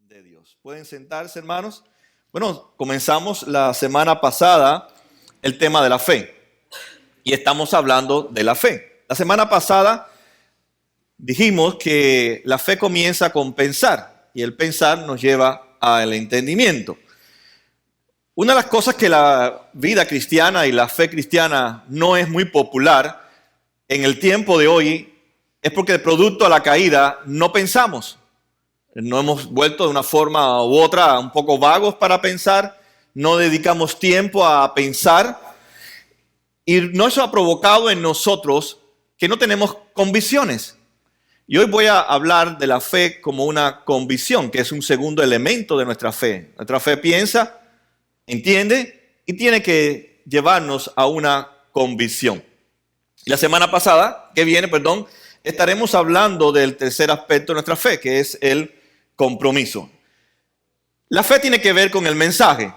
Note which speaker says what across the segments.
Speaker 1: de Dios. ¿Pueden sentarse, hermanos? Bueno, comenzamos la semana pasada el tema de la fe y estamos hablando de la fe. La semana pasada dijimos que la fe comienza con pensar y el pensar nos lleva al entendimiento. Una de las cosas que la vida cristiana y la fe cristiana no es muy popular en el tiempo de hoy es porque de producto a la caída no pensamos. No hemos vuelto de una forma u otra un poco vagos para pensar, no dedicamos tiempo a pensar y eso ha provocado en nosotros que no tenemos convicciones. Y hoy voy a hablar de la fe como una convicción, que es un segundo elemento de nuestra fe. Nuestra fe piensa, entiende y tiene que llevarnos a una convicción. Y la semana pasada, estaremos hablando del tercer aspecto de nuestra fe, que es el compromiso. La fe tiene que ver con el mensaje,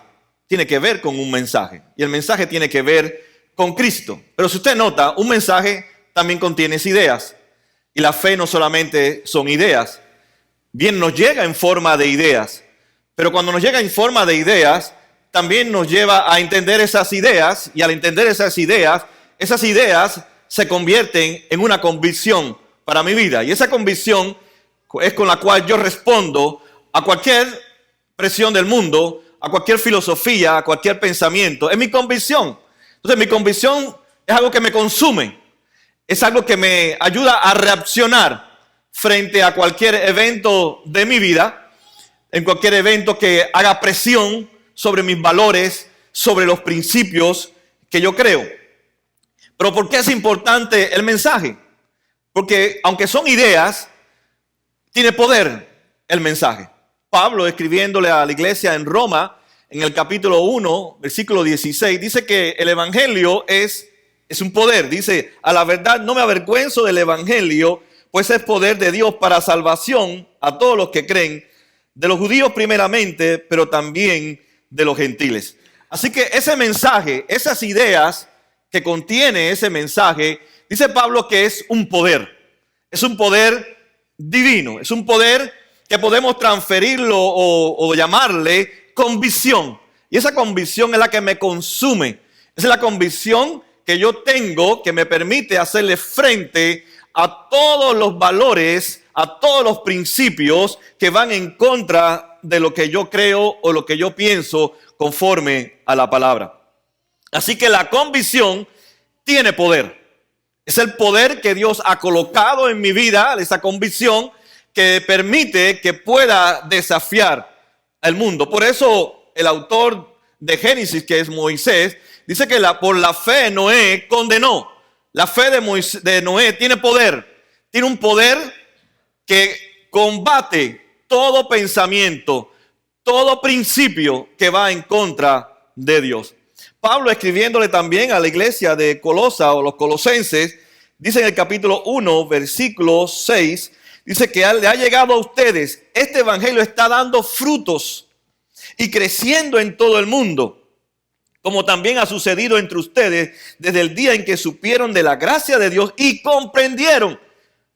Speaker 1: tiene que ver con un mensaje, y el mensaje tiene que ver con Cristo. Pero si usted nota, un mensaje también contiene ideas, y la fe no solamente son ideas, bien nos llega en forma de ideas, pero cuando nos llega en forma de ideas, también nos lleva a entender esas ideas, y al entender esas ideas se convierten en una convicción para mi vida, y esa convicción es con la cual yo respondo a cualquier presión del mundo, a cualquier filosofía, a cualquier pensamiento. Es mi convicción. Entonces mi convicción es algo que me consume. Es algo que me ayuda a reaccionar frente a cualquier evento de mi vida, en cualquier evento que haga presión sobre mis valores, sobre los principios que yo creo. Pero ¿por qué es importante el mensaje? Porque aunque son ideas, tiene poder el mensaje. Pablo, escribiéndole a la iglesia en Roma, en el capítulo 1, versículo 16, dice que el evangelio es un poder. Dice, a la verdad no me avergüenzo del evangelio, pues es poder de Dios para salvación a todos los que creen, de los judíos primeramente, pero también de los gentiles. Así que ese mensaje, esas ideas que contiene ese mensaje, dice Pablo que es un poder divino, es un poder que podemos transferirlo o llamarle convicción. Y esa convicción es la que me consume. Esa es la convicción que yo tengo que me permite hacerle frente a todos los valores, a todos los principios que van en contra de lo que yo creo o lo que yo pienso conforme a la palabra. Así que la convicción tiene poder. Es el poder que Dios ha colocado en mi vida, esa convicción que permite que pueda desafiar al mundo. Por eso el autor de Génesis, que es Moisés, dice que por la fe Noé condenó. La fe de Noé tiene poder. Tiene un poder que combate todo pensamiento, todo principio que va en contra de Dios. Pablo, escribiéndole también a la iglesia de Colosa o los colosenses, dice en el capítulo 1, versículo 6, dice que le ha llegado a ustedes, este evangelio está dando frutos y creciendo en todo el mundo, como también ha sucedido entre ustedes desde el día en que supieron de la gracia de Dios y comprendieron,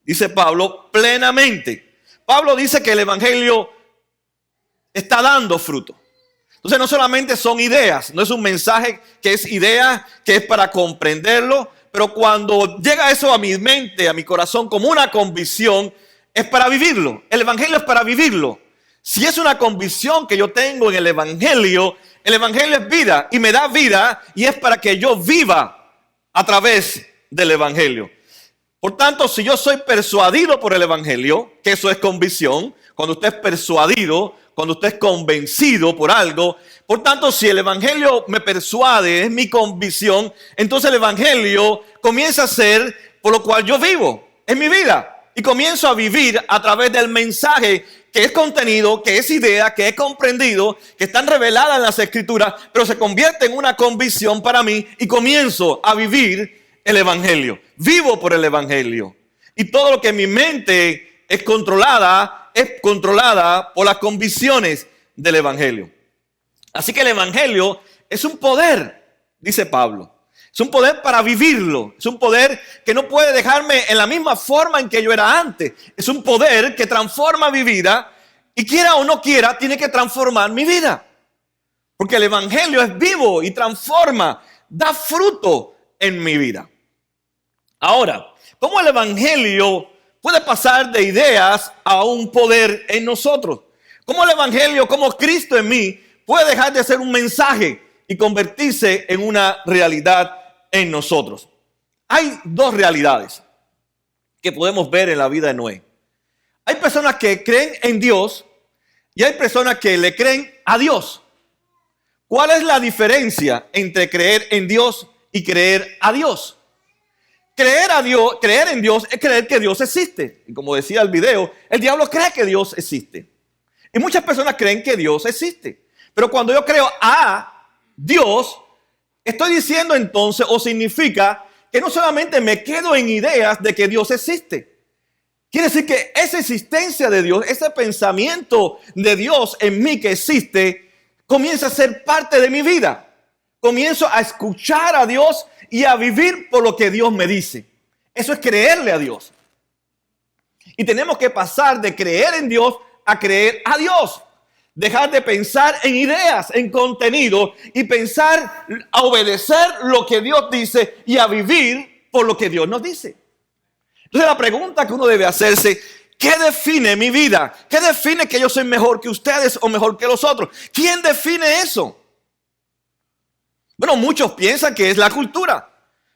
Speaker 1: dice Pablo, plenamente. Pablo dice que el evangelio está dando fruto. Entonces no solamente son ideas, no es un mensaje que es idea, que es para comprenderlo, pero cuando llega eso a mi mente, a mi corazón como una convicción, es para vivirlo. El evangelio es para vivirlo. Si es una convicción que yo tengo en el evangelio es vida y me da vida y es para que yo viva a través del evangelio. Por tanto, si yo soy persuadido por el evangelio, que eso es convicción, cuando usted es persuadido, cuando usted es convencido por algo, por tanto, si el evangelio me persuade, es mi convicción, entonces el evangelio comienza a ser por lo cual yo vivo, es mi vida. Y comienzo a vivir a través del mensaje que es contenido, que es idea, que es comprendido, que están reveladas en las escrituras, pero se convierte en una convicción para mí y comienzo a vivir el evangelio. Vivo por el evangelio. Y todo lo que en mi mente es controlada por las convicciones del evangelio. Así que el evangelio es un poder, dice Pablo. Es un poder para vivirlo. Es un poder que no puede dejarme en la misma forma en que yo era antes. Es un poder que transforma mi vida Y quiera o no quiera, tiene que transformar mi vida. Porque el evangelio es vivo y transforma, da fruto en mi vida. Ahora, ¿cómo el evangelio puede pasar de ideas a un poder en nosotros? ¿Cómo el evangelio, como Cristo en mí, puede dejar de ser un mensaje y convertirse en una realidad en nosotros? Hay dos realidades que podemos ver en la vida de Noé. Hay personas que creen en Dios y hay personas que le creen a Dios. ¿Cuál es la diferencia entre creer en Dios y creer a Dios? Creer en Dios es creer que Dios existe. Y como decía el video, el diablo cree que Dios existe. Y muchas personas creen que Dios existe. Pero cuando yo creo a Dios, estoy diciendo entonces, o significa, que no solamente me quedo en ideas de que Dios existe. Quiere decir que esa existencia de Dios, ese pensamiento de Dios en mí que existe, comienza a ser parte de mi vida. Comienzo a escuchar a Dios y a vivir por lo que Dios me dice. Eso es creerle a Dios. Y tenemos que pasar de creer en Dios a creer a Dios. Dejar de pensar en ideas, en contenido y pensar a obedecer lo que Dios dice y a vivir por lo que Dios nos dice. Entonces la pregunta que uno debe hacerse, ¿qué define mi vida? ¿Qué define que yo soy mejor que ustedes o mejor que los otros? ¿Quién define eso? Bueno, muchos piensan que es la cultura,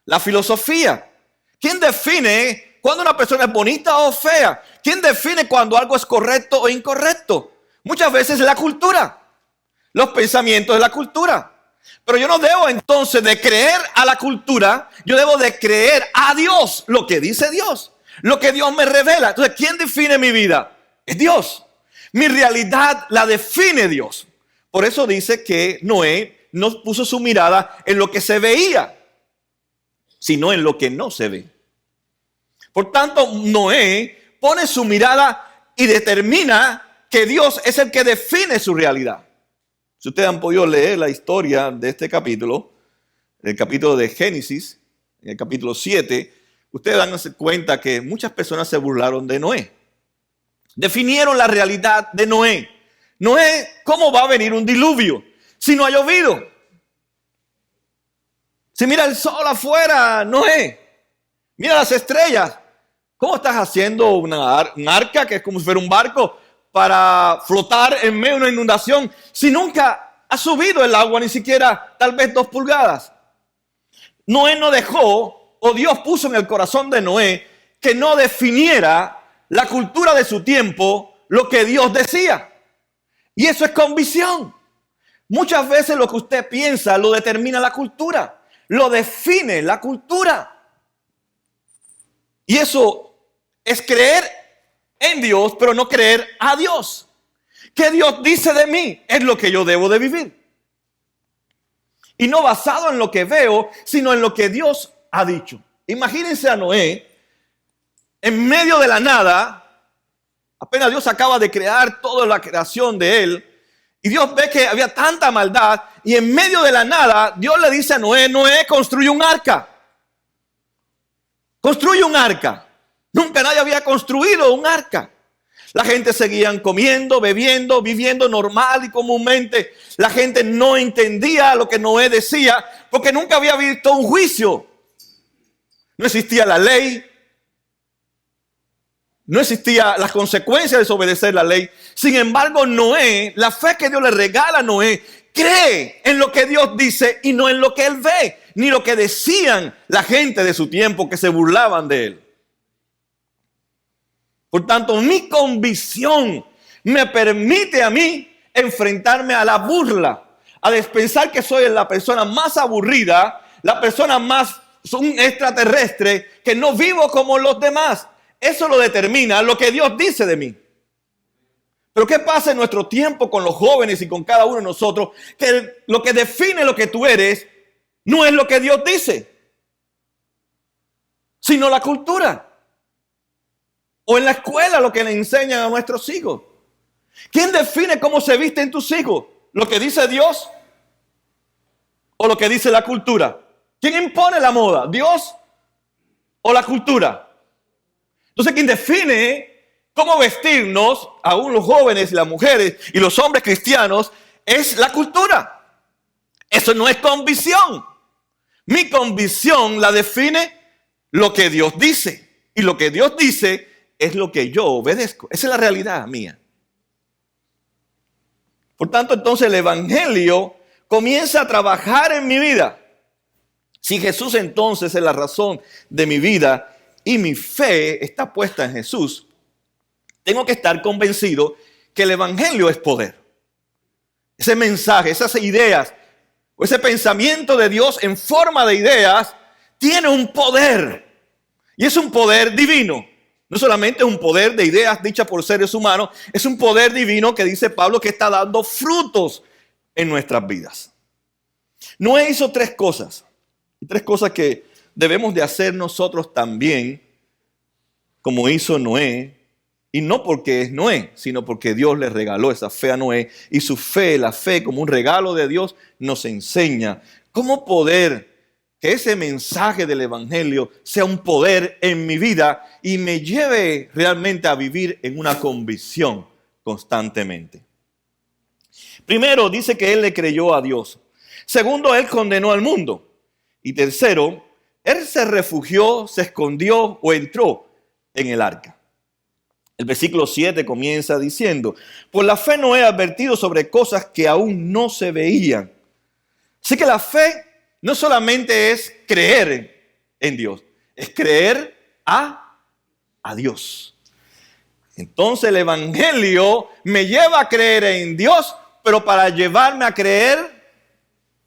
Speaker 1: la filosofía. ¿Quién define cuando una persona es bonita o fea? ¿Quién define cuando algo es correcto o incorrecto? Muchas veces es la cultura, los pensamientos de la cultura. Pero yo no debo entonces de creer a la cultura, yo debo de creer a Dios, lo que dice Dios, lo que Dios me revela. Entonces, ¿quién define mi vida? Es Dios. Mi realidad la define Dios. Por eso dice que Noé no puso su mirada en lo que se veía, sino en lo que no se ve. Por tanto, Noé pone su mirada y determina que Dios es el que define su realidad. Si ustedes han podido leer la historia de este capítulo, el capítulo de Génesis, en el capítulo 7, ustedes van a darse cuenta que muchas personas se burlaron de Noé. Definieron la realidad de Noé. Noé, ¿cómo va a venir un diluvio si no ha llovido? Si mira el sol afuera, Noé, mira las estrellas. ¿Cómo estás haciendo un arca que es como si fuera un barco para flotar en medio de una inundación si nunca ha subido el agua ni siquiera tal vez 2 pulgadas? Noé no dejó, o Dios puso en el corazón de Noé que no definiera la cultura de su tiempo lo que Dios decía. Y eso es convicción. Muchas veces lo que usted piensa lo determina la cultura, lo define la cultura. Y eso es creer en Dios, pero no creer a Dios. ¿Qué Dios dice de mí? Es lo que yo debo de vivir. Y no basado en lo que veo, sino en lo que Dios ha dicho. Imagínense a Noé en medio de la nada. Apenas Dios acaba de crear toda la creación de él. Y Dios ve que había tanta maldad. Y en medio de la nada, Dios le dice a Noé, Noé, construye un arca. Construye un arca. Nunca nadie había construido un arca. La gente seguían comiendo, bebiendo, viviendo normal y comúnmente. La gente no entendía lo que Noé decía porque nunca había visto un juicio. No existía la ley. No existía las consecuencias de desobedecer la ley. Sin embargo, Noé, la fe que Dios le regala a Noé, cree en lo que Dios dice y no en lo que él ve, ni lo que decían la gente de su tiempo que se burlaban de él. Por tanto, mi convicción me permite a mí enfrentarme a la burla, a pensar que soy la persona más aburrida, la persona más un extraterrestre, que no vivo como los demás. Eso lo determina lo que Dios dice de mí. Pero ¿qué pasa en nuestro tiempo con los jóvenes y con cada uno de nosotros? Que lo que define lo que tú eres no es lo que Dios dice, sino la cultura. O en la escuela lo que le enseñan a nuestros hijos. ¿Quién define cómo se visten tus hijos? ¿Lo que dice Dios o lo que dice la cultura? ¿Quién impone la moda? ¿Dios o la cultura? Entonces, ¿quién define cómo vestirnos, aún los jóvenes, las mujeres y los hombres cristianos, es la cultura. Eso no es convicción. Mi convicción la define lo que Dios dice. Y lo que Dios dice es lo que yo obedezco. Esa es la realidad mía. Por tanto, entonces el evangelio comienza a trabajar en mi vida. Si Jesús entonces es la razón de mi vida y mi fe está puesta en Jesús, tengo que estar convencido que el evangelio es poder. Ese mensaje, esas ideas, o ese pensamiento de Dios en forma de ideas, tiene un poder. Y es un poder divino. No solamente es un poder de ideas dichas por seres humanos, es un poder divino que dice Pablo que está dando frutos en nuestras vidas. Noé hizo tres cosas que debemos de hacer nosotros también, como hizo Noé, y no porque es Noé, sino porque Dios le regaló esa fe a Noé, y su fe, la fe como un regalo de Dios, nos enseña cómo poder que ese mensaje del evangelio sea un poder en mi vida y me lleve realmente a vivir en una convicción constantemente. Primero, dice que él le creyó a Dios. Segundo, él condenó al mundo. Y tercero, él se refugió, se escondió o entró en el arca. El versículo 7 comienza diciendo: por la fe Noé advertido sobre cosas que aún no se veían. Así que la fe no solamente es creer en Dios, es creer a Dios. Entonces el evangelio me lleva a creer en Dios, pero para llevarme a creer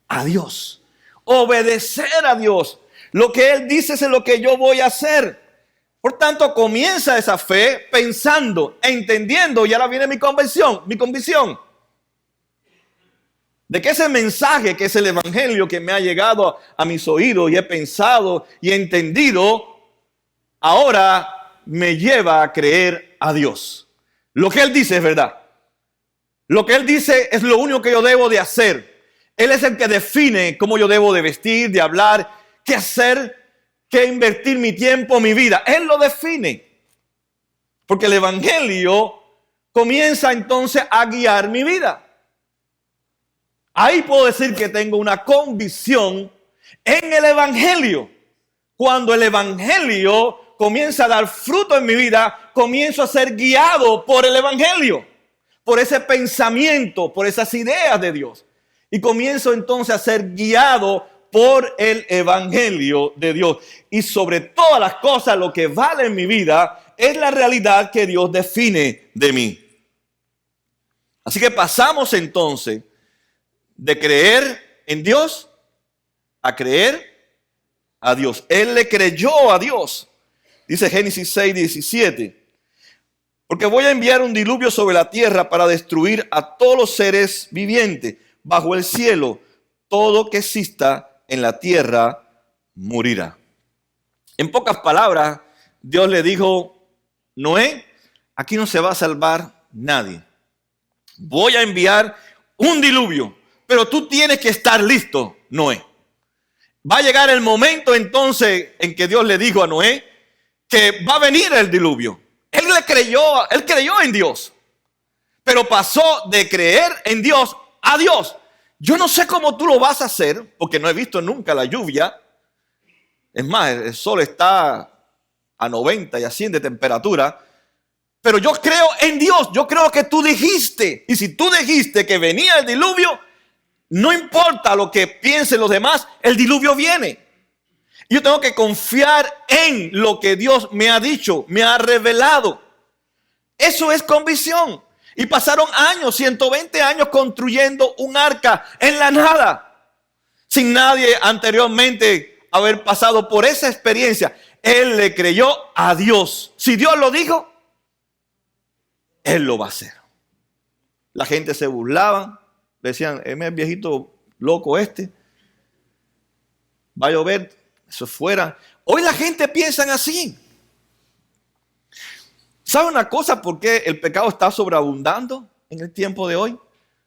Speaker 1: a Dios, obedecer a Dios. Lo que Él dice es lo que yo voy a hacer. Por tanto, comienza esa fe pensando, entendiendo, y ahora viene mi convicción, de que ese mensaje, que es el evangelio que me ha llegado a mis oídos y he pensado y he entendido, ahora me lleva a creer a Dios. Lo que Él dice es verdad. Lo que Él dice es lo único que yo debo de hacer. Él es el que define cómo yo debo de vestir, de hablar, qué hacer, qué invertir mi tiempo, mi vida. Él lo define. Porque el evangelio comienza entonces a guiar mi vida. Ahí puedo decir que tengo una convicción en el evangelio. Cuando el evangelio comienza a dar fruto en mi vida, comienzo a ser guiado por el evangelio, por ese pensamiento, por esas ideas de Dios. Y comienzo entonces a ser guiado por el evangelio de Dios. Y sobre todas las cosas, lo que vale en mi vida es la realidad que Dios define de mí. Así que pasamos entonces de creer en Dios a creer a Dios. Él le creyó a Dios. Dice Génesis 6:17. Porque voy a enviar un diluvio sobre la tierra para destruir a todos los seres vivientes bajo el cielo. Todo que exista en la tierra morirá. En pocas palabras, Dios le dijo: Noé, aquí no se va a salvar nadie. Voy a enviar un diluvio, pero tú tienes que estar listo, Noé. Va a llegar el momento entonces en que Dios le dijo a Noé que va a venir el diluvio. Él creyó en Dios, pero pasó de creer en Dios a Dios. Yo no sé cómo tú lo vas a hacer, porque no he visto nunca la lluvia. Es más, el sol está a 90 y a 100 de temperatura. Pero yo creo en Dios, yo creo que tú dijiste. Y si tú dijiste que venía el diluvio, no importa lo que piensen los demás, el diluvio viene. Yo tengo que confiar en lo que Dios me ha dicho, me ha revelado. Eso es convicción. Y pasaron años, 120 años construyendo un arca en la nada, sin nadie anteriormente haber pasado por esa experiencia. Él le creyó a Dios. Si Dios lo dijo, Él lo va a hacer. La gente se burlaba, decían: es el viejito loco este, va a llover, eso es fuera. Hoy la gente piensa así. ¿Sabe una cosa por qué el pecado está sobreabundando en el tiempo de hoy?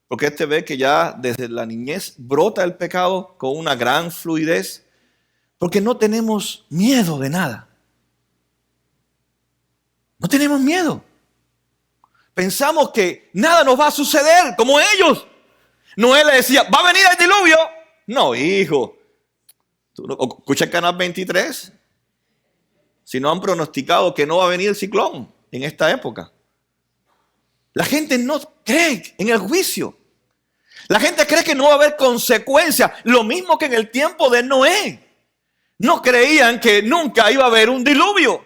Speaker 1: Porque usted ve que ya desde la niñez brota el pecado con una gran fluidez. Porque no tenemos miedo de nada. No tenemos miedo. pensamos que nada nos va a suceder como ellos. Noé le decía, ¿va a venir el diluvio? No, hijo. ¿Tú no escuchas el canal 23? Si no han pronosticado que no va a venir el ciclón en esta época. La gente no cree en el juicio. La gente cree que no va a haber consecuencias. Lo mismo que en el tiempo de Noé. No creían que nunca iba a haber un diluvio.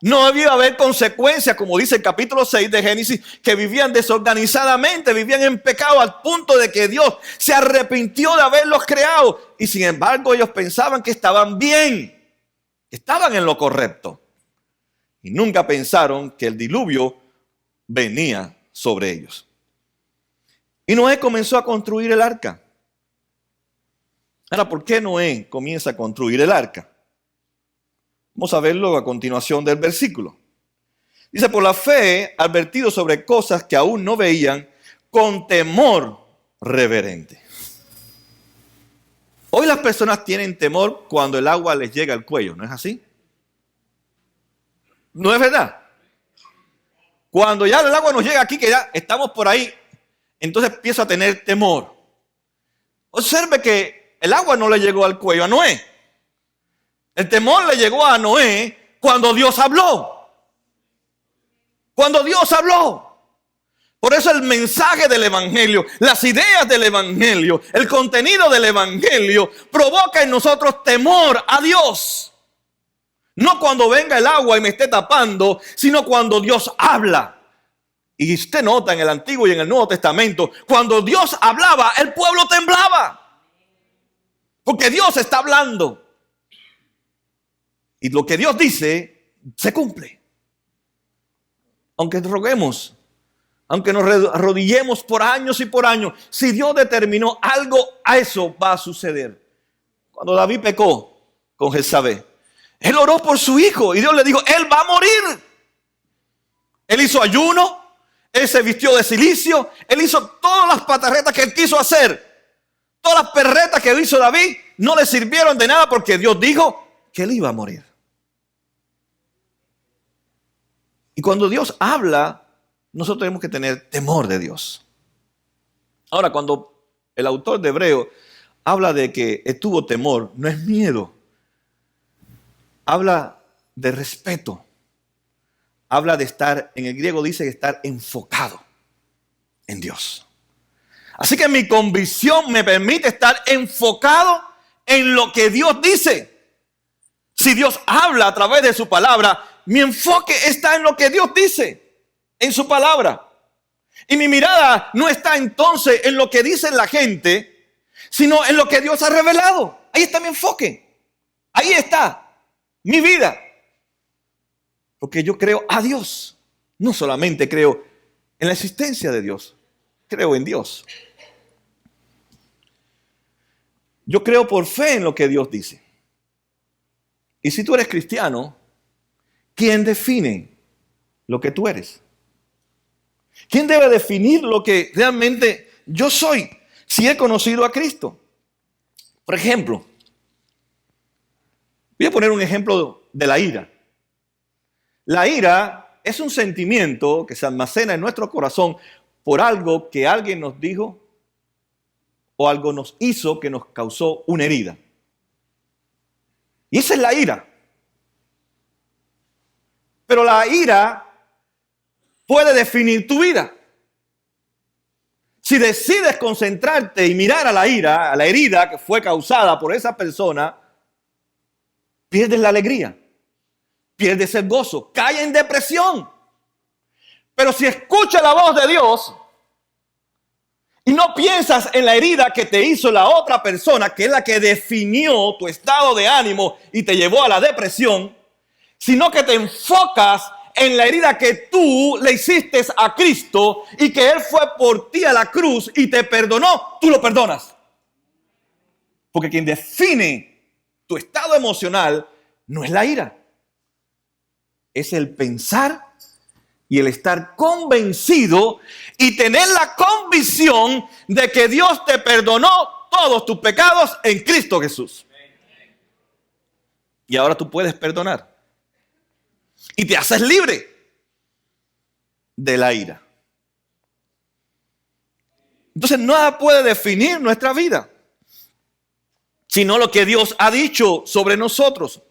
Speaker 1: No iba a haber consecuencias, como dice el capítulo 6 de Génesis, que vivían desorganizadamente, vivían en pecado al punto de que Dios se arrepintió de haberlos creado. Y sin embargo ellos pensaban que estaban bien, estaban en lo correcto. Y nunca pensaron que el diluvio venía sobre ellos. Y Noé comenzó a construir el arca. Ahora, ¿por qué Noé comienza a construir el arca? Vamos a verlo a continuación del versículo. Dice, por la fe, advertido sobre cosas que aún no veían, con temor reverente. Hoy las personas tienen temor cuando el agua les llega al cuello, ¿no es así? ¿No es verdad? Cuando ya el agua nos llega aquí, que ya estamos por ahí, entonces empiezo a tener temor. Observe que el agua no le llegó al cuello a Noé. El temor le llegó a Noé cuando Dios habló. Cuando Dios habló. Por eso el mensaje del evangelio, las ideas del evangelio, el contenido del evangelio provoca en nosotros temor a Dios. No cuando venga el agua y me esté tapando, sino cuando Dios habla. Y usted nota en el Antiguo y en el Nuevo Testamento, cuando Dios hablaba, el pueblo temblaba. Porque Dios está hablando. Y lo que Dios dice, se cumple. Aunque roguemos, aunque nos arrodillemos por años y por años, si Dios determinó algo, a eso va a suceder. Cuando David pecó con Jezabel, él oró por su hijo y Dios le dijo, él va a morir. Él hizo ayuno, él se vistió de cilicio, él hizo todas las patarretas que él quiso hacer. Todas las perretas que hizo David no le sirvieron de nada porque Dios dijo que él iba a morir. Y cuando Dios habla, nosotros tenemos que tener temor de Dios. Ahora, cuando el autor de Hebreo habla de que tuvo temor, no es miedo. Habla de respeto. Habla de estar, en el griego dice que estar enfocado en Dios. Así que mi convicción me permite estar enfocado en lo que Dios dice. Si Dios habla a través de su palabra, mi enfoque está en lo que Dios dice, en su palabra. Y mi mirada no está entonces en lo que dice la gente, sino en lo que Dios ha revelado. Ahí está mi enfoque. Ahí está mi vida. Porque yo creo a Dios. No solamente creo en la existencia de Dios, creo en Dios. Yo creo por fe en lo que Dios dice. Y si tú eres cristiano, ¿quién define lo que tú eres? ¿Quién debe definir lo que realmente yo soy si he conocido a Cristo? Por ejemplo, voy a poner un ejemplo de la ira. La ira es un sentimiento que se almacena en nuestro corazón por algo que alguien nos dijo o algo nos hizo que nos causó una herida. Y esa es la ira. Pero la ira puede definir tu vida. Si decides concentrarte y mirar a la ira, a la herida que fue causada por esa persona, pierdes la alegría, pierdes el gozo, caes en depresión. Pero si escuchas la voz de Dios y no piensas en la herida que te hizo la otra persona, que es la que definió tu estado de ánimo y te llevó a la depresión, sino que te enfocas en la herida que tú le hiciste a Cristo y que Él fue por ti a la cruz y te perdonó, tú lo perdonas. Porque quien define tu estado emocional no es la ira, es el pensar y el estar convencido y tener la convicción de que Dios te perdonó todos tus pecados en Cristo Jesús. Y ahora tú puedes perdonar. Y te haces libre de la ira. Entonces nada puede definir nuestra vida, sino lo que Dios ha dicho sobre nosotros.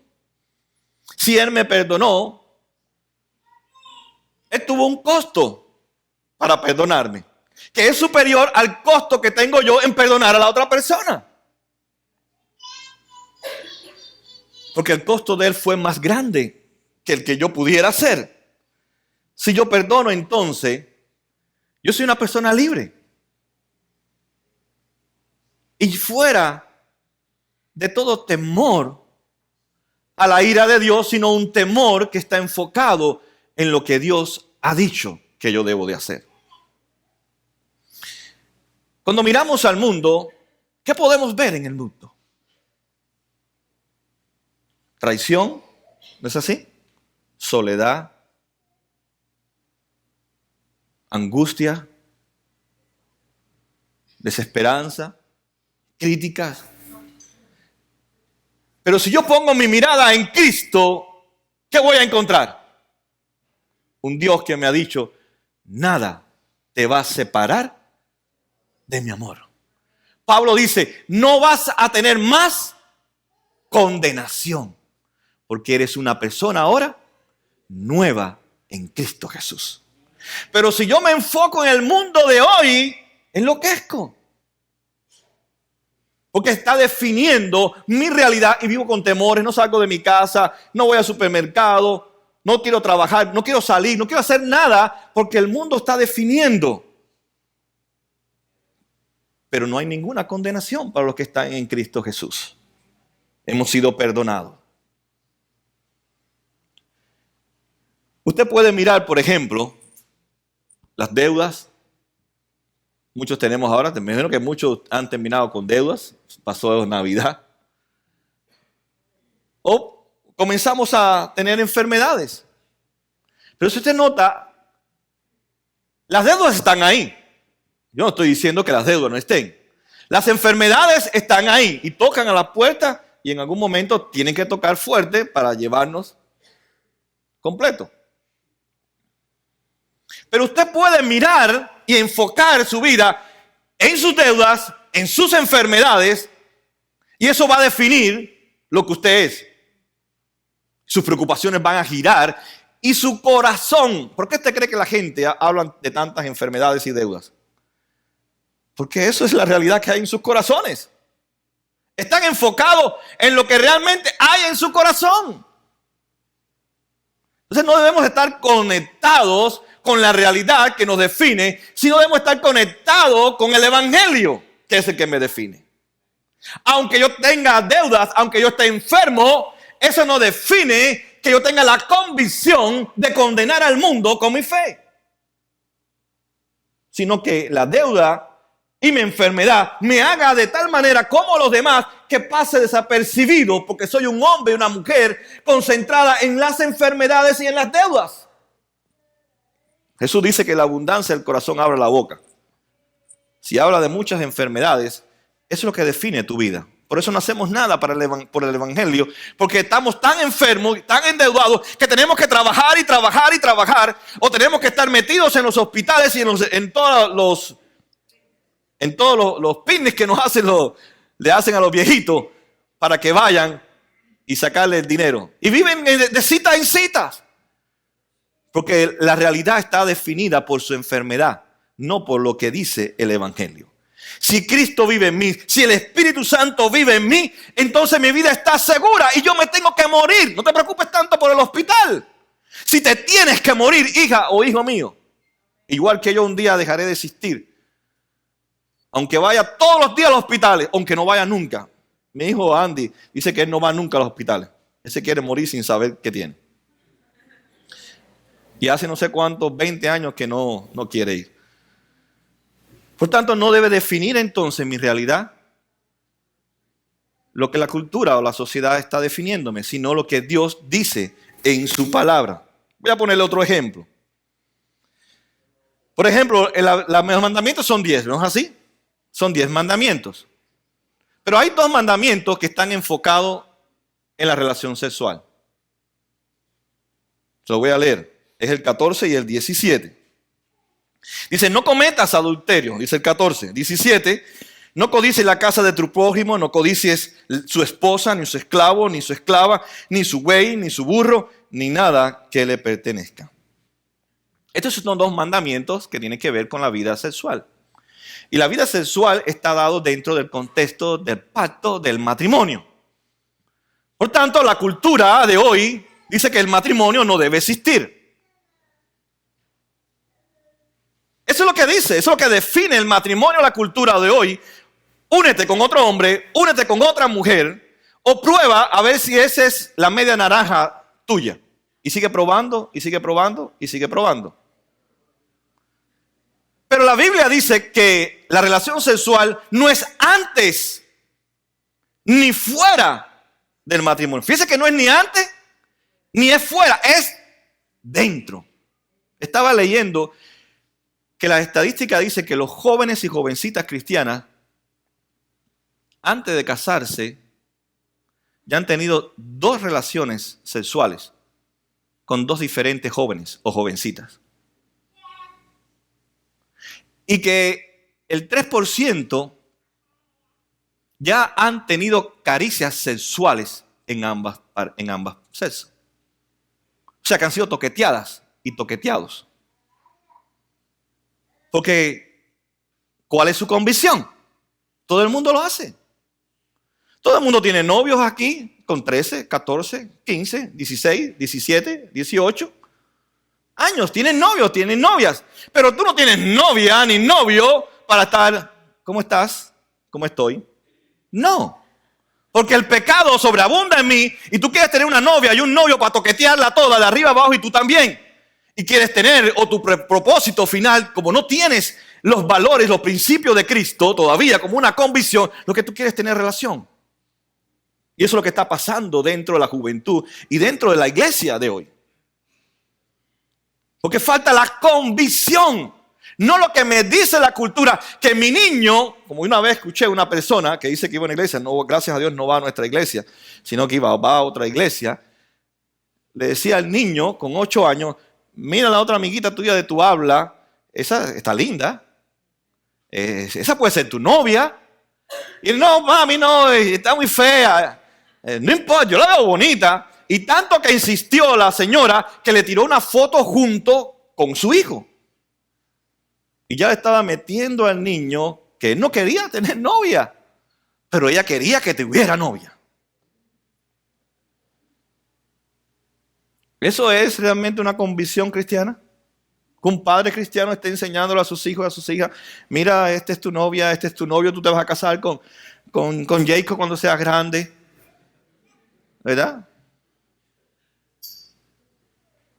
Speaker 1: Si Él me perdonó, Él tuvo un costo para perdonarme, que es superior al costo que tengo yo en perdonar a la otra persona. Porque el costo de Él fue más grande que el que yo pudiera hacer. Si yo perdono, entonces, yo soy una persona libre. Y fuera de todo temor a la ira de Dios, sino un temor que está enfocado en lo que Dios ha dicho que yo debo de hacer. Cuando miramos al mundo, ¿qué podemos ver en el mundo? Traición, ¿no es así? Soledad, angustia, desesperanza, críticas. Pero si yo pongo mi mirada en Cristo, ¿qué voy a encontrar? Un Dios que me ha dicho, nada te va a separar de mi amor. Pablo dice, no vas a tener más condenación, porque eres una persona ahora nueva en Cristo Jesús. Pero si yo me enfoco en el mundo de hoy, enloquezco. Porque está definiendo mi realidad y vivo con temores, no salgo de mi casa, no voy al supermercado, no quiero trabajar, no quiero salir, no quiero hacer nada porque el mundo está definiendo. Pero no hay ninguna condenación para los que están en Cristo Jesús. Hemos sido perdonados. Usted puede mirar, por ejemplo, las deudas. Muchos tenemos ahora, me imagino que muchos han terminado con deudas, pasó Navidad. O comenzamos a tener enfermedades. Pero si usted nota, las deudas están ahí. Yo no estoy diciendo que las deudas no estén. Las enfermedades están ahí y tocan a la puerta y en algún momento tienen que tocar fuerte para llevarnos completo. Pero usted puede mirar y enfocar su vida en sus deudas, en sus enfermedades, y eso va a definir lo que usted es. Sus preocupaciones van a girar y su corazón. ¿Por qué usted cree que la gente habla de tantas enfermedades y deudas? Porque eso es la realidad que hay en sus corazones. Están enfocados en lo que realmente hay en su corazón. Entonces no debemos estar conectados con la realidad que nos define, sino debemos estar conectados con el Evangelio, que es el que me define. Aunque yo tenga deudas, aunque yo esté enfermo, eso no define que yo tenga la convicción de condenar al mundo con mi fe. Sino que la deuda y mi enfermedad me haga de tal manera como los demás que pase desapercibido porque soy un hombre y una mujer concentrada en las enfermedades y en las deudas. Jesús dice que la abundancia del corazón abre la boca. Si habla de muchas enfermedades, eso es lo que define tu vida. Por eso no hacemos nada por el Evangelio, porque estamos tan enfermos, tan endeudados, que tenemos que trabajar y trabajar y trabajar, o tenemos que estar metidos en los hospitales y en todos los picnics que le hacen a los viejitos para que vayan y sacarle el dinero. Y viven de cita en citas. Porque la realidad está definida por su enfermedad, no por lo que dice el Evangelio. Si Cristo vive en mí, si el Espíritu Santo vive en mí, entonces mi vida está segura y yo me tengo que morir. No te preocupes tanto por el hospital. Si te tienes que morir, hija o hijo mío, igual que yo un día dejaré de existir. Aunque vaya todos los días a los hospitales, aunque no vaya nunca. Mi hijo Andy dice que él no va nunca a los hospitales. Él se quiere morir sin saber qué tiene. Y hace no sé cuántos, 20 años que no quiere ir. Por tanto, no debe definir entonces mi realidad lo que la cultura o la sociedad está definiéndome, sino lo que Dios dice en su palabra. Voy a ponerle otro ejemplo. Por ejemplo, los mandamientos son 10, ¿no es así? Son 10 mandamientos. Pero hay 2 mandamientos que están enfocados en la relación sexual. Se lo voy a leer. Es el 14 y el 17. Dice, no cometas adulterio, dice el 14. 17, no codicies la casa de tu prójimo, no codicies su esposa, ni su esclavo, ni su esclava, ni su buey, ni su burro, ni nada que le pertenezca. Estos son dos mandamientos que tienen que ver con la vida sexual. Y la vida sexual está dado dentro del contexto del pacto del matrimonio. Por tanto, la cultura de hoy dice que el matrimonio no debe existir. Eso es lo que dice, eso es lo que define el matrimonio, la cultura de hoy. Únete con otro hombre, únete con otra mujer, o prueba a ver si esa es la media naranja tuya. Y sigue probando, y sigue probando, y sigue probando. Pero la Biblia dice que la relación sexual no es antes ni fuera del matrimonio. Fíjese que no es ni antes ni es fuera, es dentro. Estaba leyendo que la estadística dice que los jóvenes y jovencitas cristianas, antes de casarse, ya han tenido 2 relaciones sexuales con 2 diferentes jóvenes o jovencitas. Y que el 3% ya han tenido caricias sexuales en ambas sexos. O sea, que han sido toqueteadas y toqueteados. Porque, ¿cuál es su convicción? Todo el mundo lo hace. Todo el mundo tiene novios aquí con 13, 14, 15, 16, 17, 18 años. Tienen novios, tienen novias. Pero tú no tienes novia ni novio para estar, ¿cómo estás? ¿Cómo estoy? No. Porque el pecado sobreabunda en mí y tú quieres tener una novia y un novio para toquetearla toda de arriba abajo y tú también. Y quieres tener, o tu propósito final, como no tienes los valores, los principios de Cristo todavía como una convicción, lo que tú quieres es tener relación. Y eso es lo que está pasando dentro de la juventud y dentro de la iglesia de hoy. Porque falta la convicción, no lo que me dice la cultura, que mi niño, como una vez escuché a una persona que dice que iba a una iglesia, no, gracias a Dios no va a nuestra iglesia, sino que va a otra iglesia, le decía al niño con 8 años, mira la otra amiguita tuya de tu habla, esa está linda, esa puede ser tu novia. Y él, no, mami, no, está muy fea, no importa, yo la veo bonita. Y tanto que insistió la señora que le tiró una foto junto con su hijo. Y ya le estaba metiendo al niño que él no quería tener novia, pero ella quería que tuviera novia. ¿Eso es realmente una convicción cristiana? Que un padre cristiano esté enseñándole a sus hijos y a sus hijas, mira, esta es tu novia, este es tu novio, tú te vas a casar con Jacob cuando seas grande. ¿Verdad?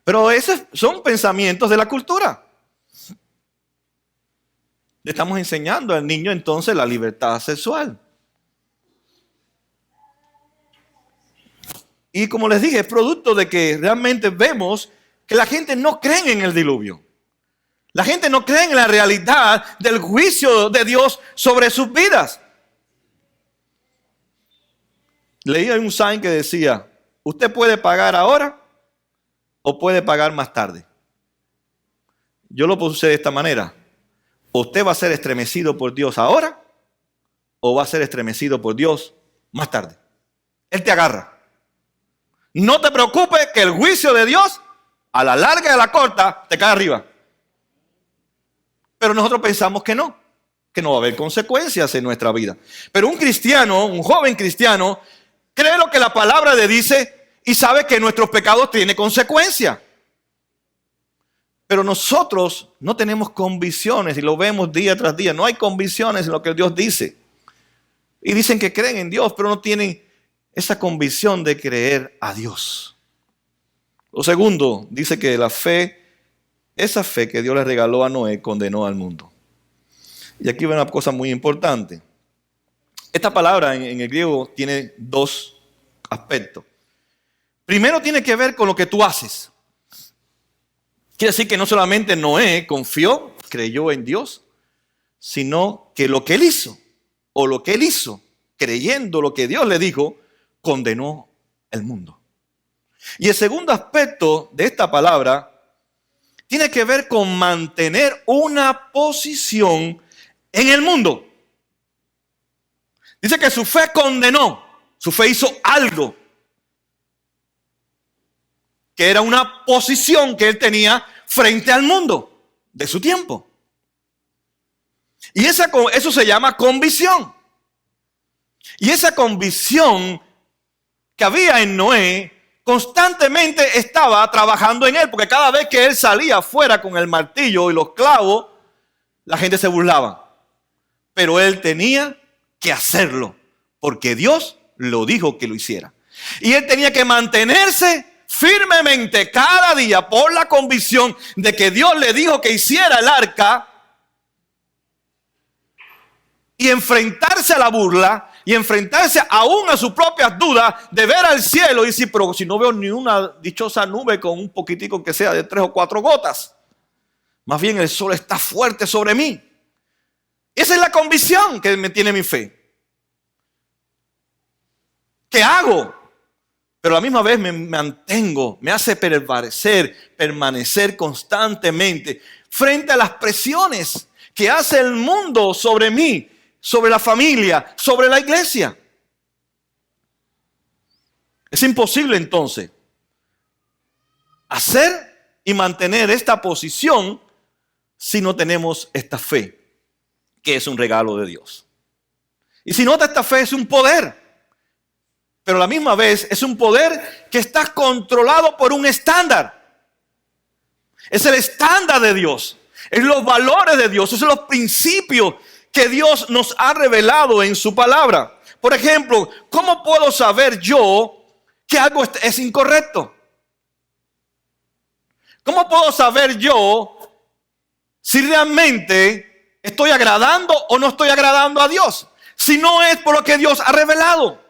Speaker 1: Pero esos son pensamientos de la cultura. Le estamos enseñando al niño entonces la libertad sexual. Y como les dije, es producto de que realmente vemos que la gente no cree en el diluvio. La gente no cree en la realidad del juicio de Dios sobre sus vidas. Leí un sign que decía, usted puede pagar ahora o puede pagar más tarde. Yo lo puse de esta manera. Usted va a ser estremecido por Dios ahora o va a ser estremecido por Dios más tarde. Él te agarra. No te preocupes que el juicio de Dios, a la larga y a la corta, te cae arriba. Pero nosotros pensamos que no va a haber consecuencias en nuestra vida. Pero un cristiano, un joven cristiano, cree lo que la palabra le dice y sabe que nuestros pecados tienen consecuencias. Pero nosotros no tenemos convicciones y lo vemos día tras día. No hay convicciones en lo que Dios dice. Y dicen que creen en Dios, pero no tienen esa convicción de creer a Dios. Lo segundo, dice que la fe, esa fe que Dios le regaló a Noé, condenó al mundo. Y aquí va una cosa muy importante. Esta palabra en el griego tiene 2 aspectos. Primero tiene que ver con lo que tú haces. Quiere decir que no solamente Noé confió, creyó en Dios, sino que lo que él hizo, creyendo lo que Dios le dijo, condenó el mundo. Y el segundo aspecto de esta palabra tiene que ver con mantener una posición en el mundo. Dice que su fe condenó, su fe hizo algo, que era una posición que él tenía frente al mundo de su tiempo. Y eso se llama convicción. Y esa convicción que había en Noé constantemente estaba trabajando en él, porque cada vez que él salía afuera con el martillo y los clavos, la gente se burlaba. Pero él tenía que hacerlo, porque Dios lo dijo que lo hiciera. Y él tenía que mantenerse firmemente cada día por la convicción de que Dios le dijo que hiciera el arca, y enfrentarse a la burla y enfrentarse aún a sus propias dudas de ver al cielo y decir, pero si no veo ni una dichosa nube con un poquitico que sea de 3 o 4 gotas, más bien el sol está fuerte sobre mí. Esa es la convicción que me tiene mi fe. ¿Qué hago? Pero a la misma vez me mantengo, me hace permanecer constantemente frente a las presiones que hace el mundo sobre mí, sobre la familia, sobre la iglesia. Es imposible entonces hacer y mantener esta posición si no tenemos esta fe, que es un regalo de Dios. Y si nota, esta fe es un poder, pero a la misma vez es un poder que está controlado por un estándar. Es el estándar de Dios, es los valores de Dios, es los principios que Dios nos ha revelado en su palabra. Por ejemplo, ¿cómo puedo saber yo que algo es incorrecto? ¿Cómo puedo saber yo si realmente estoy agradando o no estoy agradando a Dios? Si no es por lo que Dios ha revelado.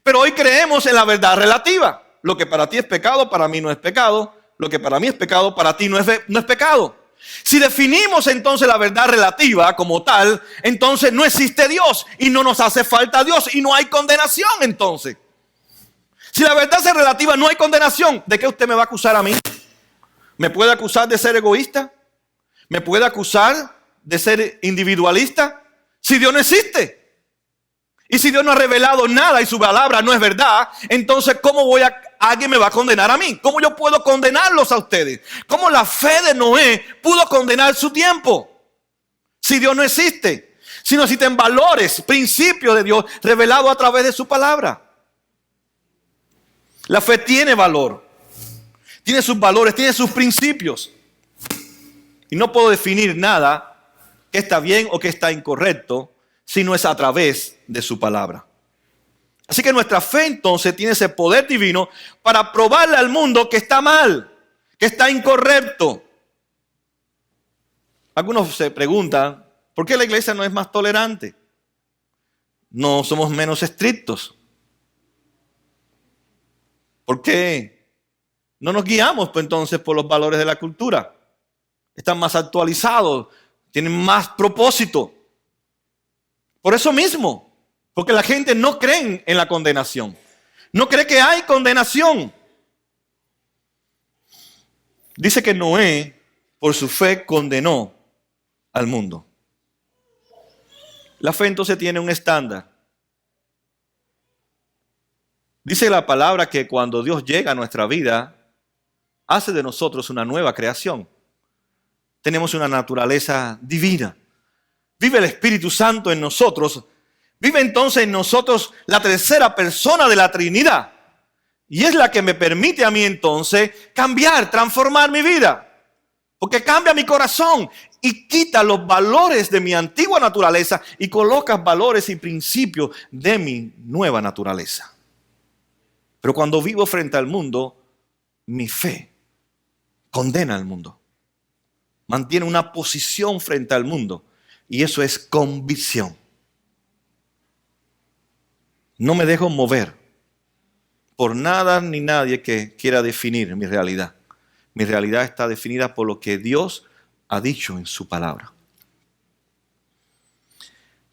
Speaker 1: Pero hoy creemos en la verdad relativa. Lo que para ti es pecado, para mí no es pecado. Lo que para mí es pecado, para ti no es pecado. Si definimos entonces la verdad relativa como tal, entonces no existe Dios y no nos hace falta Dios y no hay condenación entonces. Si la verdad es relativa, no hay condenación. ¿De qué usted me va a acusar a mí? ¿Me puede acusar de ser egoísta? ¿Me puede acusar de ser individualista? Si Dios no existe. Y si Dios no ha revelado nada y su palabra no es verdad, entonces alguien me va a condenar a mí? ¿Cómo yo puedo condenarlos a ustedes? ¿Cómo la fe de Noé pudo condenar su tiempo? Si Dios no existe, si no existen valores, principios de Dios revelados a través de su palabra. La fe tiene valor, tiene sus valores, tiene sus principios. Y no puedo definir nada que está bien o que está incorrecto si no es a través de su palabra. Así que nuestra fe entonces tiene ese poder divino para probarle al mundo que está mal, que está incorrecto. Algunos se preguntan, ¿por qué la iglesia no es más tolerante? No somos menos estrictos. ¿Por qué no nos guiamos pues, entonces por los valores de la cultura? Están más actualizados, tienen más propósito. Por eso mismo, porque la gente no cree en la condenación. No cree que hay condenación. Dice que Noé, por su fe, condenó al mundo. La fe entonces tiene un estándar. Dice la palabra que cuando Dios llega a nuestra vida, hace de nosotros una nueva creación. Tenemos una naturaleza divina. Vive el Espíritu Santo en nosotros. Vive entonces en nosotros la tercera persona de la Trinidad. Y es la que me permite a mí entonces cambiar, transformar mi vida. Porque cambia mi corazón y quita los valores de mi antigua naturaleza y coloca valores y principios de mi nueva naturaleza. Pero cuando vivo frente al mundo, mi fe condena al mundo. Mantiene una posición frente al mundo. Y eso es convicción. No me dejo mover por nada ni nadie que quiera definir mi realidad. Mi realidad está definida por lo que Dios ha dicho en su palabra.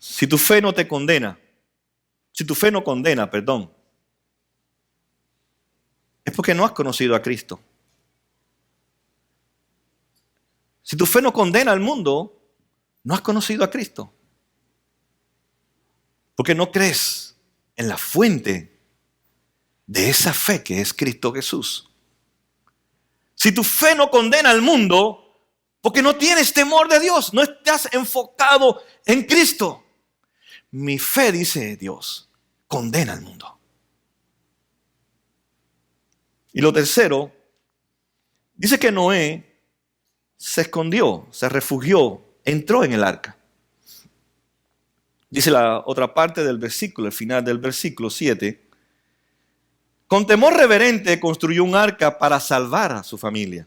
Speaker 1: Si tu fe no te condena, si tu fe no condena, es porque no has conocido a Cristo. Si tu fe no condena al mundo, no has conocido a Cristo. Porque no crees en la fuente de esa fe que es Cristo Jesús. Si tu fe no condena al mundo, porque no tienes temor de Dios, no estás enfocado en Cristo. Mi fe, dice Dios, condena al mundo. Y lo tercero, dice que Noé se escondió, se refugió, entró en el arca. Dice la otra parte del versículo, el final del versículo 7. Con temor reverente construyó un arca para salvar a su familia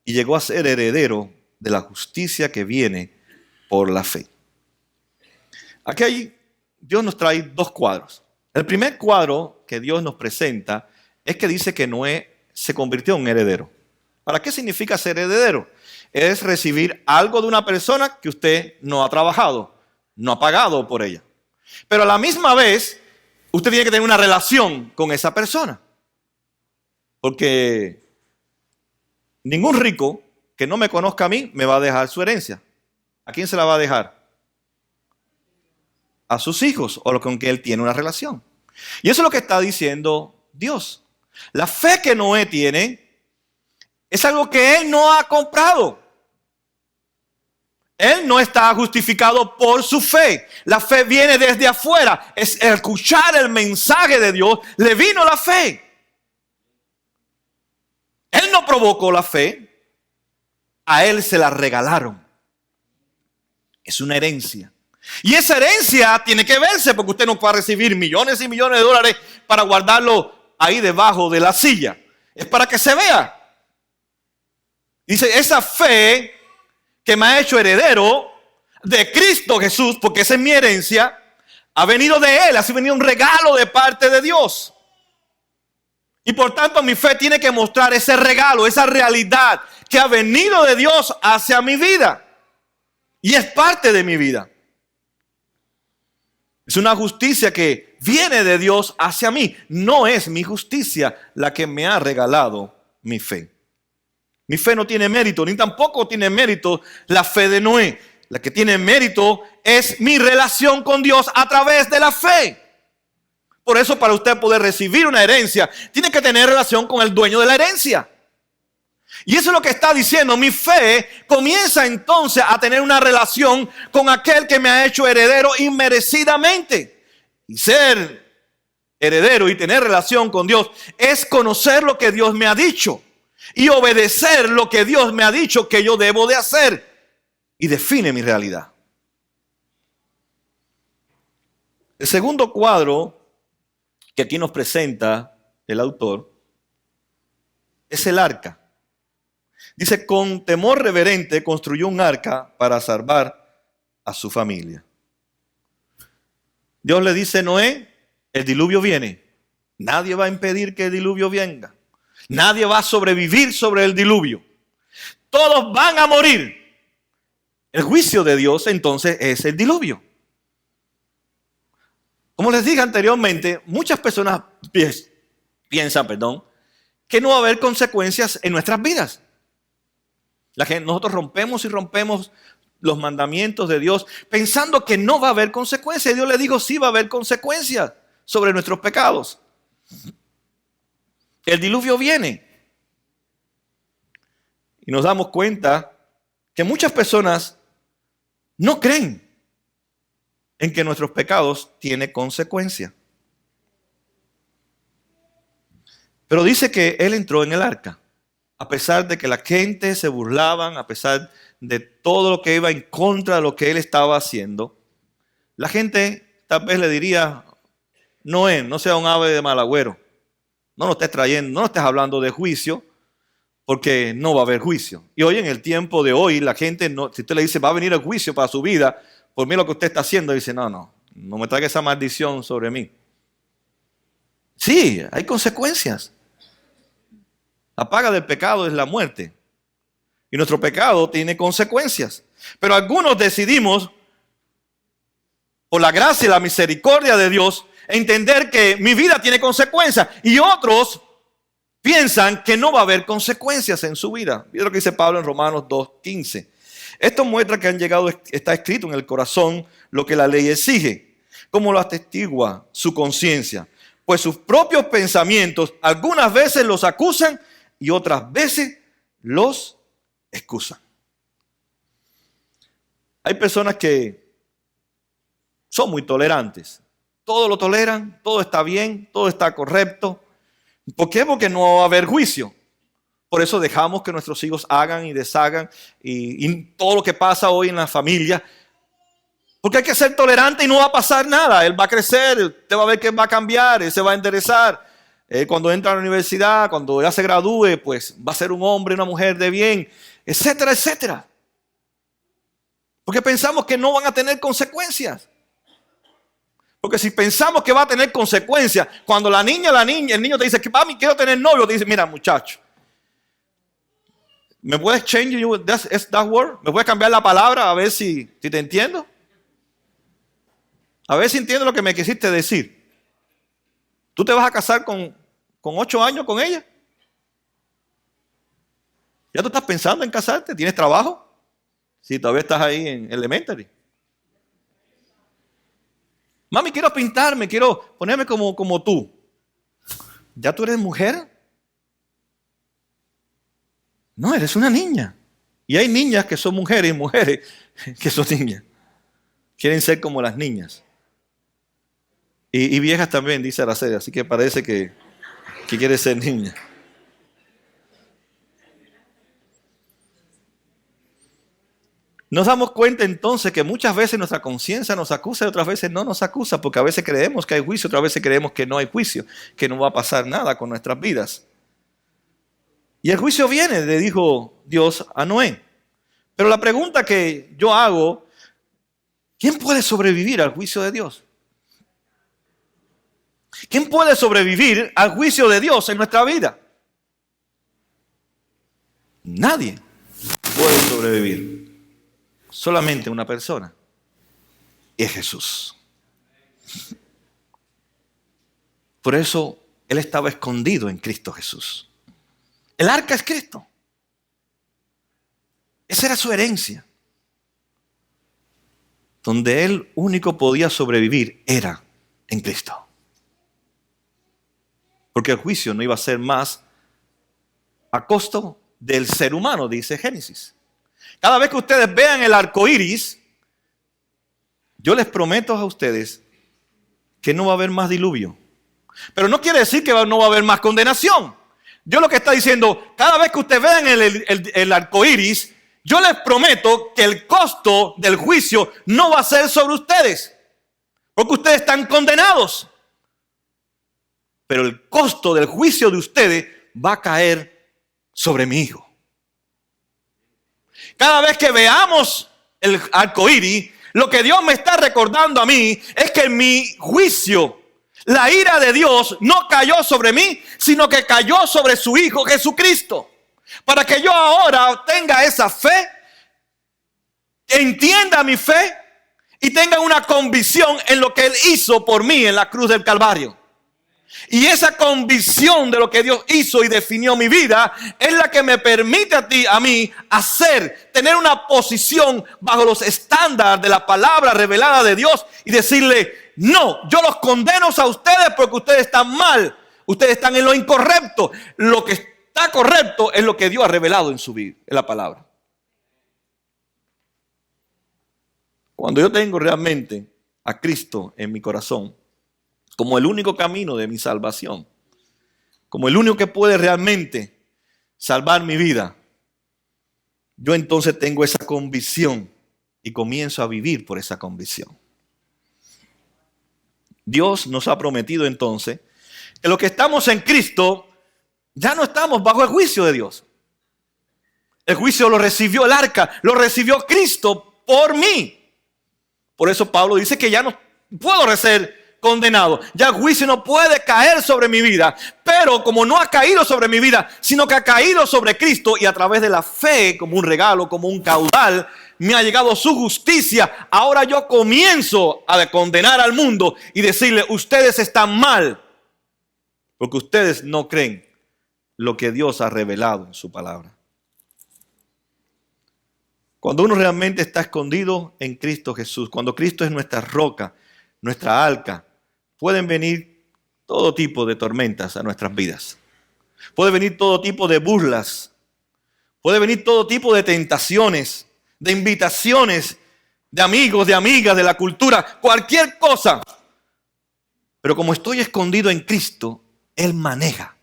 Speaker 1: y llegó a ser heredero de la justicia que viene por la fe. Aquí Dios nos trae dos cuadros. El primer cuadro que Dios nos presenta es que dice que Noé se convirtió en heredero. ¿Para qué significa ser heredero? Es recibir algo de una persona que usted no ha trabajado, no ha pagado por ella. Pero a la misma vez, usted tiene que tener una relación con esa persona. Porque ningún rico que no me conozca a mí me va a dejar su herencia. ¿A quién se la va a dejar? A sus hijos o con que él tiene una relación. Y eso es lo que está diciendo Dios. La fe que Noé tiene es algo que él no ha comprado. Él no está justificado por su fe. La fe viene desde afuera. Es escuchar el mensaje de Dios. Le vino la fe. Él no provocó la fe. A él se la regalaron. Es una herencia. Y esa herencia tiene que verse porque usted no puede recibir millones y millones de dólares para guardarlo ahí debajo de la silla. Es para que se vea. Dice, esa fe que me ha hecho heredero de Cristo Jesús, porque esa es mi herencia, ha venido de Él, ha venido un regalo de parte de Dios. Y por tanto mi fe tiene que mostrar ese regalo, esa realidad que ha venido de Dios hacia mi vida. Y es parte de mi vida. Es una justicia que viene de Dios hacia mí. No es mi justicia la que me ha regalado mi fe. Mi fe no tiene mérito, ni tampoco tiene mérito la fe de Noé. La que tiene mérito es mi relación con Dios a través de la fe. Por eso, para usted poder recibir una herencia, tiene que tener relación con el dueño de la herencia. Y eso es lo que está diciendo. Mi fe comienza entonces a tener una relación con aquel que me ha hecho heredero inmerecidamente. Y ser heredero y tener relación con Dios es conocer lo que Dios me ha dicho y obedecer lo que Dios me ha dicho que yo debo de hacer. Y define mi realidad. El segundo cuadro que aquí nos presenta el autor es el arca. Dice, con temor reverente construyó un arca para salvar a su familia. Dios le dice a Noé, el diluvio viene. Nadie va a impedir que el diluvio venga. Nadie va a sobrevivir sobre el diluvio. Todos van a morir. El juicio de Dios entonces es el diluvio. Como les dije anteriormente, muchas personas piensan, que no va a haber consecuencias en nuestras vidas. Nosotros rompemos los mandamientos de Dios pensando que no va a haber consecuencias. Y Dios le dijo, sí va a haber consecuencias sobre nuestros pecados. El diluvio viene. Y nos damos cuenta que muchas personas no creen en que nuestros pecados tienen consecuencias. Pero dice que él entró en el arca. A pesar de que la gente se burlaban, a pesar de todo lo que iba en contra de lo que él estaba haciendo, la gente tal vez le diría, Noé, no sea un ave de mal agüero, no nos estés trayendo, no nos estés hablando de juicio, porque no va a haber juicio. Y hoy, en el tiempo de hoy, la gente, si usted le dice, va a venir el juicio para su vida, por mí lo que usted está haciendo, dice, no me traiga esa maldición sobre mí. Sí, hay consecuencias. La paga del pecado es la muerte. Y nuestro pecado tiene consecuencias. Pero algunos decidimos, por la gracia y la misericordia de Dios, entender que mi vida tiene consecuencias. Y otros piensan que no va a haber consecuencias en su vida. Mira lo que dice Pablo en Romanos 2:15. Esto muestra que está escrito en el corazón lo que la ley exige, como lo atestigua su conciencia. Pues sus propios pensamientos algunas veces los acusan y otras veces los excusan. Hay personas que son muy tolerantes. Todo lo toleran, todo está bien, todo está correcto. ¿Por qué? Porque no va a haber juicio. Por eso dejamos que nuestros hijos hagan y deshagan y todo lo que pasa hoy en la familia. Porque hay que ser tolerante y no va a pasar nada. Él va a crecer, usted va a ver que va a cambiar, él se va a enderezar. Cuando entra a la universidad, cuando ya se gradúe, pues va a ser un hombre, una mujer de bien, etcétera, etcétera. Porque pensamos que no van a tener consecuencias. Porque si pensamos que va a tener consecuencias, cuando el niño te dice que mami, quiero tener novio, te dice, mira muchacho, ¿me puedes change that word? ¿Me puedes cambiar la palabra a ver si te entiendo? A ver si entiendo lo que me quisiste decir. ¿Tú te vas a casar con 8 años con ella? ¿Ya tú estás pensando en casarte? ¿Tienes trabajo? Si todavía estás ahí en elementary. Mami, quiero pintarme, quiero ponerme como tú. ¿Ya tú eres mujer? No, eres una niña. Y hay niñas que son mujeres y mujeres que son niñas. Quieren ser como las niñas. Y viejas también, dice Araceli, así que parece que quiere ser niña. Nos damos cuenta entonces que muchas veces nuestra conciencia nos acusa y otras veces no nos acusa, porque a veces creemos que hay juicio, otras veces creemos que no hay juicio, que no va a pasar nada con nuestras vidas. Y el juicio viene, le dijo Dios a Noé. Pero la pregunta que yo hago, ¿quién puede sobrevivir al juicio de Dios? ¿Quién puede sobrevivir al juicio de Dios en nuestra vida? Nadie puede sobrevivir. Solamente una persona. Y es Jesús. Por eso Él estaba escondido en Cristo Jesús. El arca es Cristo. Esa era su herencia. Donde Él único podía sobrevivir era en Cristo. Porque el juicio no iba a ser más a costo del ser humano, dice Génesis. Cada vez que ustedes vean el arco iris, yo les prometo a ustedes que no va a haber más diluvio. Pero no quiere decir que no va a haber más condenación. Dios lo que está diciendo, cada vez que ustedes vean el arco iris, yo les prometo que el costo del juicio no va a ser sobre ustedes. Porque ustedes están condenados. Pero el costo del juicio de ustedes va a caer sobre mi hijo. Cada vez que veamos el arco iris, lo que Dios me está recordando a mí es que mi juicio, la ira de Dios no cayó sobre mí, sino que cayó sobre su Hijo Jesucristo. Para que yo ahora tenga esa fe, entienda mi fe y tenga una convicción en lo que Él hizo por mí en la cruz del Calvario. Y esa convicción de lo que Dios hizo y definió mi vida es la que me permite a mí tener una posición bajo los estándares de la palabra revelada de Dios y decirle, no, yo los condeno a ustedes porque ustedes están mal, ustedes están en lo incorrecto. Lo que está correcto es lo que Dios ha revelado en su vida, en la palabra. Cuando yo tengo realmente a Cristo en mi corazón, como el único camino de mi salvación, como el único que puede realmente salvar mi vida, yo entonces tengo esa convicción y comienzo a vivir por esa convicción. Dios nos ha prometido entonces que los que estamos en Cristo ya no estamos bajo el juicio de Dios. El juicio lo recibió el arca, lo recibió Cristo por mí. Por eso Pablo dice que ya no puedo ser condenado. Ya el juicio no puede caer sobre mi vida. Pero como no ha caído sobre mi vida, sino que ha caído sobre Cristo y a través de la fe, como un regalo, como un caudal, me ha llegado su justicia. Ahora yo comienzo a condenar al mundo y decirle, ustedes están mal porque ustedes no creen lo que Dios ha revelado en su palabra. Cuando uno realmente está escondido en Cristo Jesús, cuando Cristo es nuestra roca, nuestra arca, pueden venir todo tipo de tormentas a nuestras vidas. Puede venir todo tipo de burlas. Puede venir todo tipo de tentaciones, de invitaciones, de amigos, de amigas, de la cultura, cualquier cosa. Pero como estoy escondido en Cristo, Él maneja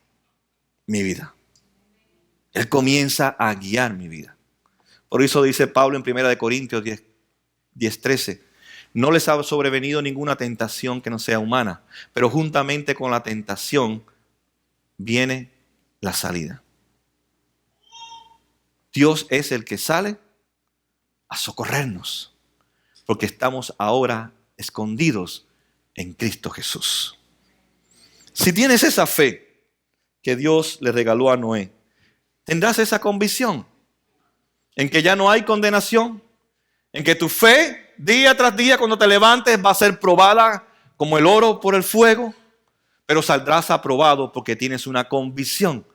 Speaker 1: mi vida. Él comienza a guiar mi vida. Por eso dice Pablo en 1 Corintios 10:13, no les ha sobrevenido ninguna tentación que no sea humana, pero juntamente con la tentación viene la salida. Dios es el que sale a socorrernos, porque estamos ahora escondidos en Cristo Jesús. Si tienes esa fe que Dios le regaló a Noé, tendrás esa convicción en que ya no hay condenación, en que tu fe día tras día cuando te levantes va a ser probada como el oro por el fuego, pero saldrás aprobado porque tienes una convicción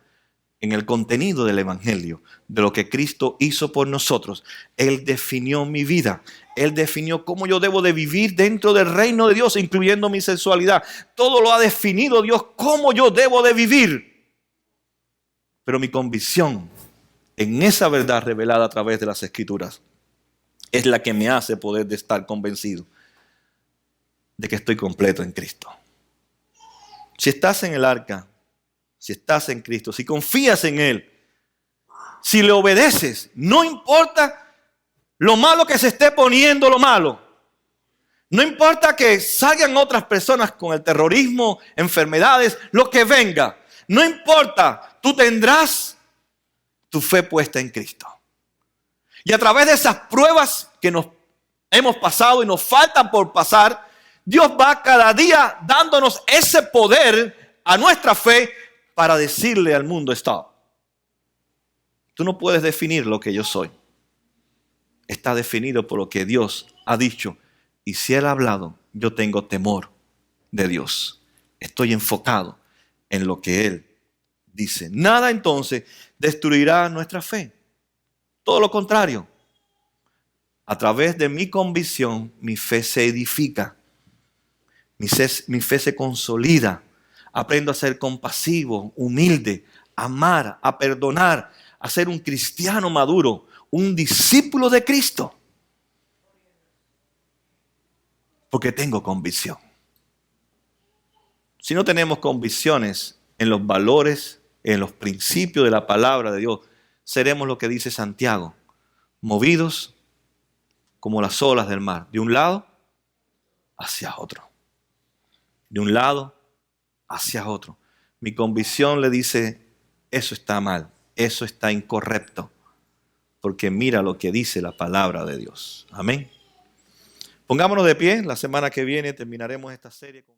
Speaker 1: en el contenido del Evangelio, de lo que Cristo hizo por nosotros. Él definió mi vida. Él definió cómo yo debo de vivir dentro del reino de Dios, incluyendo mi sexualidad. Todo lo ha definido Dios, cómo yo debo de vivir. Pero mi convicción en esa verdad revelada a través de las Escrituras es la que me hace poder de estar convencido de que estoy completo en Cristo. Si estás en el arca, si estás en Cristo, si confías en Él, si le obedeces, no importa lo malo que se esté poniendo lo malo. No importa que salgan otras personas con el terrorismo, enfermedades, lo que venga. No importa, tú tendrás tu fe puesta en Cristo. Y a través de esas pruebas que nos hemos pasado y nos faltan por pasar, Dios va cada día dándonos ese poder a nuestra fe para decirle al mundo, stop. Tú no puedes definir lo que yo soy. Está definido por lo que Dios ha dicho. Y si Él ha hablado, yo tengo temor de Dios. Estoy enfocado en lo que Él dice. Nada entonces destruirá nuestra fe. Todo lo contrario. A través de mi convicción, mi fe se edifica. Mi fe se consolida. Aprendo a ser compasivo, humilde, a amar, a perdonar, a ser un cristiano maduro, un discípulo de Cristo. Porque tengo convicción. Si no tenemos convicciones en los valores, en los principios de la palabra de Dios, seremos lo que dice Santiago, movidos como las olas del mar, de un lado hacia otro. De un lado hacia otro. Mi convicción le dice, eso está mal, eso está incorrecto, porque mira lo que dice la palabra de Dios. Amén. Pongámonos de pie, la semana que viene terminaremos esta serie con